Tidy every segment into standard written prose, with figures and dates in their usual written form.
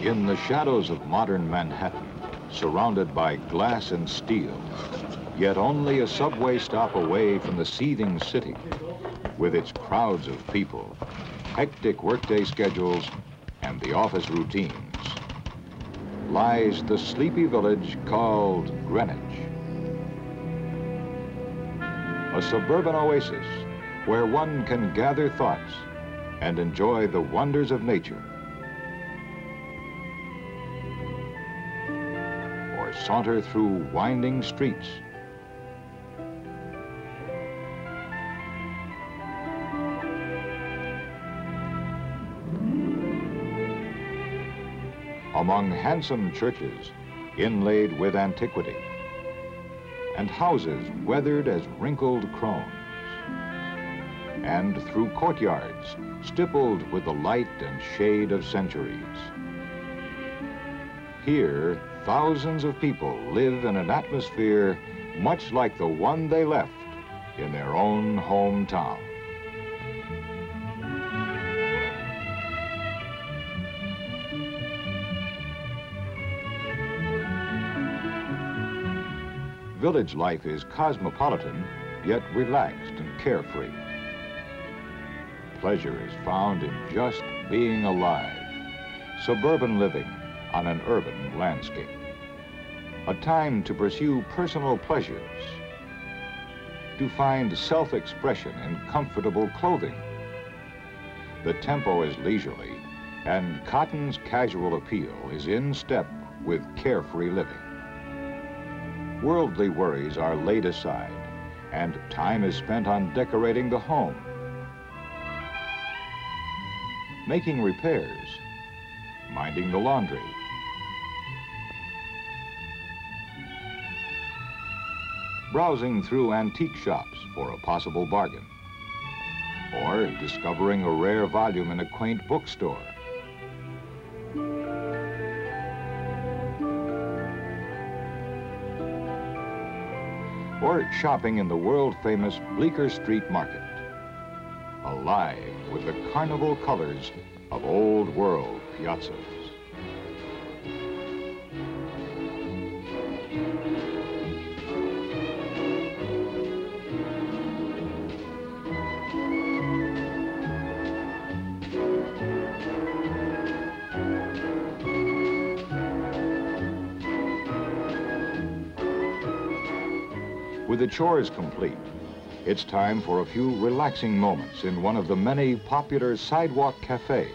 In the shadows of modern Manhattan, surrounded by glass and steel, yet only a subway stop away from the seething city, with its crowds of people, hectic workday schedules, and the office routines, lies the sleepy village called Greenwich. A suburban oasis where one can gather thoughts and enjoy the wonders of nature, or saunter through winding streets. Among handsome churches inlaid with antiquity, and houses weathered as wrinkled crones, and through courtyards stippled with the light and shade of centuries. Here, thousands of people live in an atmosphere much like the one they left in their own hometown. Village life is cosmopolitan, yet relaxed and carefree. Pleasure is found in just being alive, suburban living on an urban landscape. A time to pursue personal pleasures, to find self-expression in comfortable clothing. The tempo is leisurely, and cotton's casual appeal is in step with carefree living. Worldly worries are laid aside, and time is spent on decorating the home, making repairs, minding the laundry, browsing through antique shops for a possible bargain, or discovering a rare volume in a quaint bookstore. Or shopping in the world-famous Bleecker Street Market, alive with the carnival colors of old world piazzas. With the chores complete, it's time for a few relaxing moments in one of the many popular sidewalk cafes.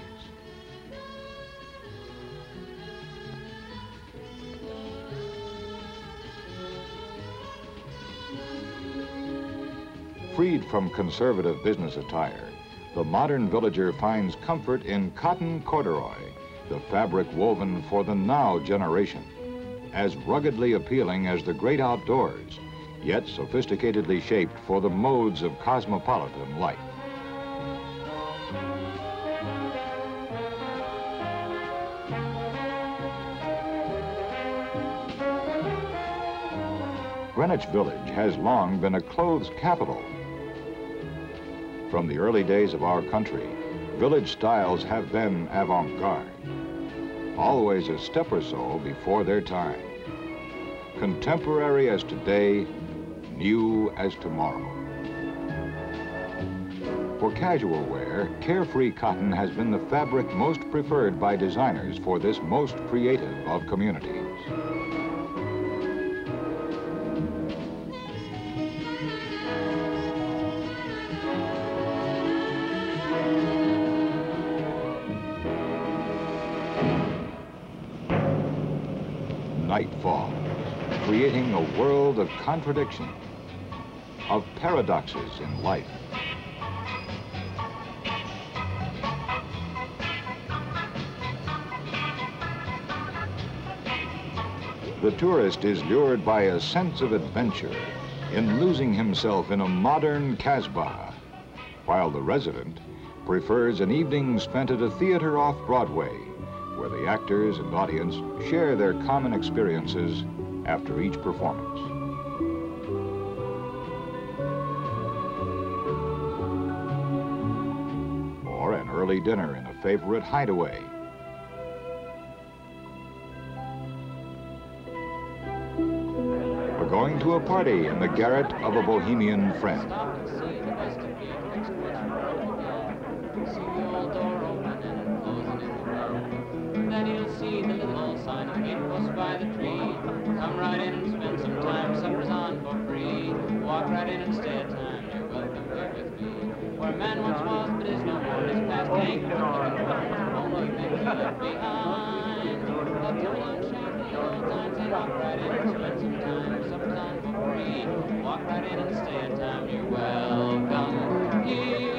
Freed from conservative business attire, the modern villager finds comfort in cotton corduroy, the fabric woven for the now generation, as ruggedly appealing as the great outdoors, yet sophisticatedly shaped for the modes of cosmopolitan life. Greenwich Village has long been a clothes capital. From the early days of our country, village styles have been avant-garde, always a step or so before their time. Contemporary as today, new as tomorrow. For casual wear, carefree cotton has been the fabric most preferred by designers for this most creative of communities. Night falls, creating a world of contradiction, of paradoxes in life. The tourist is lured by a sense of adventure in losing himself in a modern Casbah, while the resident prefers an evening spent at a theater off Broadway, where the actors and audience share their common experiences after each performance. Or an early dinner in a favorite hideaway. going to a party in the garret of a bohemian friend. Then you'll see the little old sign of gate post by the tree. Come right in and spend some time, supper's on for free. Walk right in and stay a time, you're welcome here with me. Where man once was, but is no more, his past ain't worth looking for. Only things he left behind. Up to young shabby old times, and walk right in and spend some time, supper's on for free. Walk right in and stay a time, you're welcome here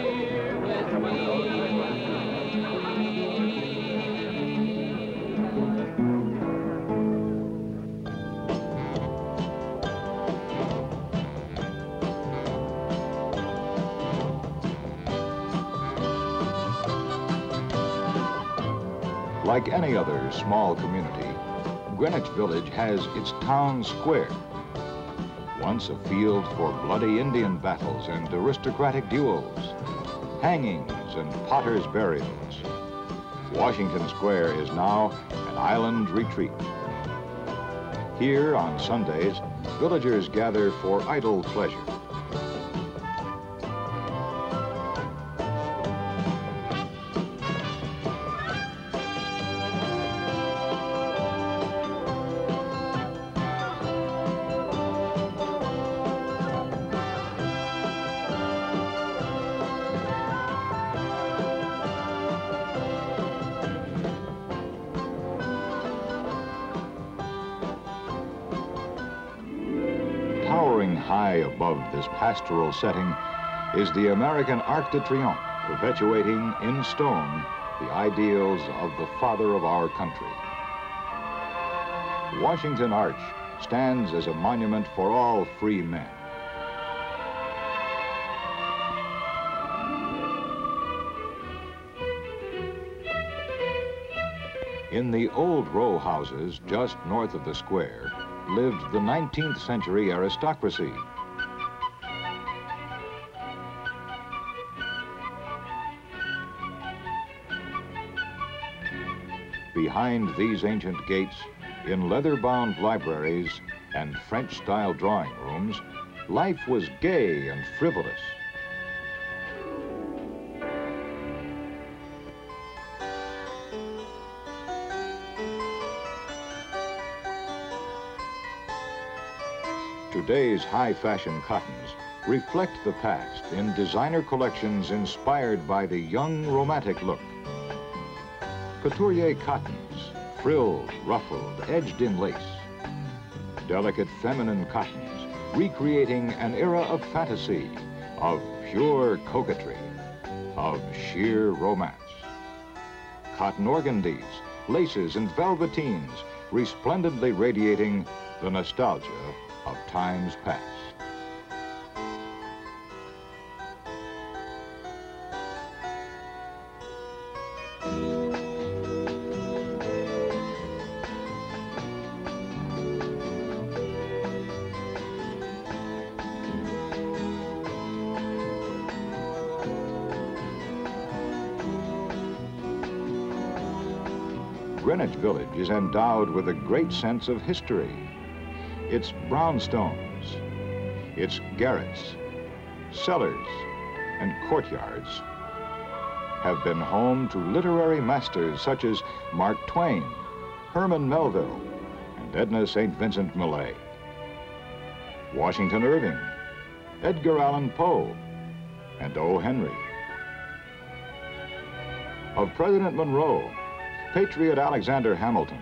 with me. Like any other small community, Greenwich Village has its town square. Once a field for bloody Indian battles and aristocratic duels, hangings and potters' burials, Washington Square is now an island retreat. Here on Sundays, villagers gather for idle pleasure. Towering high above this pastoral setting is the American Arc de Triomphe, perpetuating in stone the ideals of the father of our country. Washington Arch stands as a monument for all free men. In the old row houses just north of the square lived the 19th century aristocracy. Behind these ancient gates, in leather-bound libraries and French-style drawing rooms, life was gay and frivolous. Today's high-fashion cottons reflect the past in designer collections inspired by the young romantic look. Couturier cottons, frilled, ruffled, edged in lace. Delicate feminine cottons, recreating an era of fantasy, of pure coquetry, of sheer romance. Cotton organdies, laces, and velveteens, resplendently radiating the nostalgia of times past. Greenwich Village is endowed with a great sense of history. Its brownstones, its garrets, cellars, and courtyards have been home to literary masters such as Mark Twain, Herman Melville, and Edna St. Vincent Millay, Washington Irving, Edgar Allan Poe, and O. Henry. Of President Monroe, patriot Alexander Hamilton,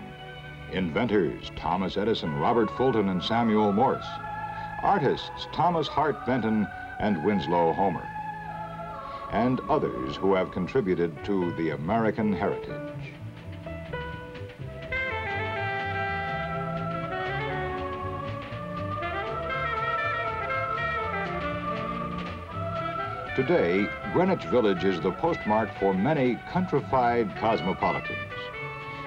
inventors Thomas Edison, Robert Fulton, and Samuel Morse, artists Thomas Hart Benton and Winslow Homer, and others who have contributed to the American heritage. Today, Greenwich Village is the postmark for many countrified cosmopolitans,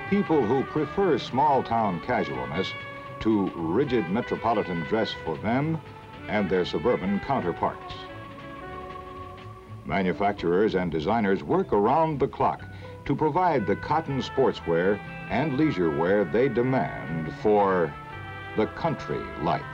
people who prefer small-town casualness to rigid metropolitan dress for them and their suburban counterparts. Manufacturers and designers work around the clock to provide the cotton sportswear and leisure wear they demand for the country life.